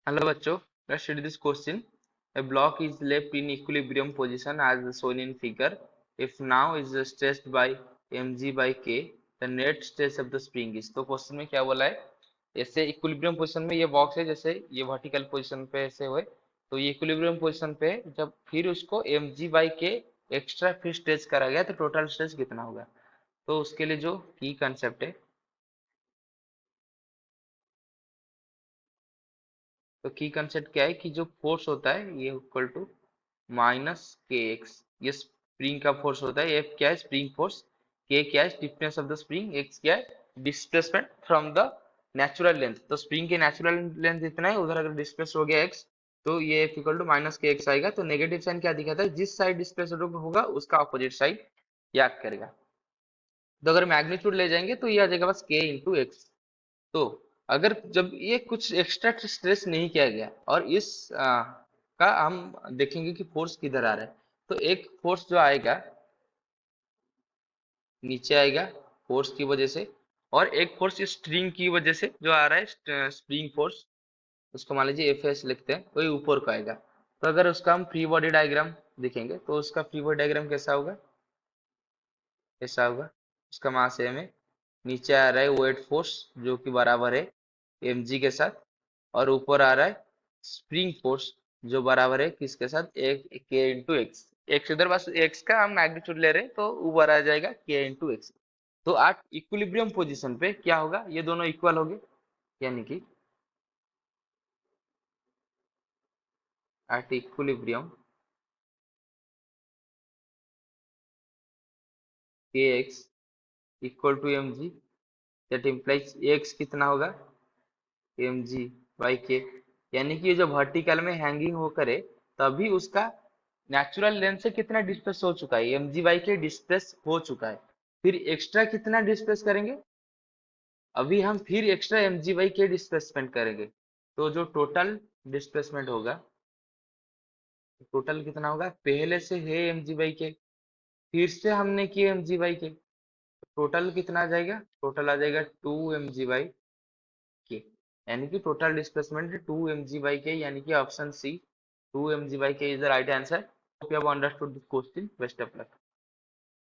Hello बच्चों, let's study this question. A block is left in equilibrium position as shown in figure. If now is stressed by mg by k, the net stress of the spring is. तो question में क्या बोला है? ऐसे equilibrium position में ये box है, जैसे ये वर्टिकल पोजीशन पे ऐसे हुए, तो ये इक्विलिब्रियम पोजीशन पे है, जब फिर उसको mg by k एक्स्ट्रा फिर स्ट्रेच करा गया तो टोटल स्ट्रेस कितना होगा? तो उसके लिए जो की कंसेप्ट है, तो की कंसेप्ट क्या है कि जो फोर्स होता है ये इक्वल टू माइनस के एक्स, ये स्प्रिंग का फोर्स होता है। एफ क्या है? Spring force. के क्या है? Stiffness of the spring. X क्या है? Displacement from the natural length. तो स्प्रिंग के नेचुरल लेंथ इतना है, उधर अगर डिस्प्लेस हो गया एक्स तो ये एफ इक्वल टू माइनस के एक्स आएगा। तो नेगेटिव साइन क्या दिखाता है? जिस साइड डिस्प्लेस होगा उसका अपोजिट साइड याद करेगा। तो अगर मैग्नीट्यूड ले जाएंगे तो ये आ जाएगा बस के इंटू एक्स। तो अगर जब ये कुछ एक्स्ट्रा स्ट्रेस नहीं किया गया और इस का हम देखेंगे कि फोर्स किधर आ रहा है, तो एक फोर्स जो आएगा नीचे आएगा फोर्स की वजह से, और एक फोर्स स्ट्रिंग की वजह से जो आ रहा है स्प्रिंग फोर्स, उसको मान लीजिए एफ एस लिखते हैं, वही ऊपर को आएगा। तो अगर उसका हम फ्री बॉडी डायग्राम देखेंगे तो उसका फ्री बॉडी डायग्राम कैसा होगा? ऐसा होगा। उसका मास है में, नीचे आ रहा है वेट फोर्स जो कि बराबर है mg के साथ, और ऊपर आ रहा है स्प्रिंग फोर्स जो बराबर है किसके साथ? एक के इंटू एक्स। एक्स इधर बस एक्स का हम मैग्नीट्यूड ले रहे हैं तो ऊपर आ जाएगा के इंटू एक्स। तो एट इक्विलिब्रियम पोजीशन पे क्या होगा? ये दोनों इक्वल हो गए, यानी कि एट इक्विलिब्रियम के x equal to M g, that implies x कितना होगा? M G by K. यानी कि ये जो वर्टिकल में हैंगिंग होकर है, तभी उसका नेचुरल लेंथ से कितना डिस्प्लेस हो चुका है? एम जी बाई के डिस्प्लेस हो चुका है। फिर एक्स्ट्रा कितना डिस्प्लेस करेंगे? अभी हम फिर एक्स्ट्रा एम जी बाई के डिस्प्लेसमेंट करेंगे। तो जो टोटल डिस्प्लेसमेंट होगा, टोटल कितना होगा? पहले से है एम जी बाई के, फिर से हमने किया एम जी बाई के, टोटल कितना आ जाएगा? टोटल आ जाएगा to M G by K. यानी कि total displacement two M G by K, यानी कि option C two M G by K is the right answer. Hope you have understood this question. Best of luck.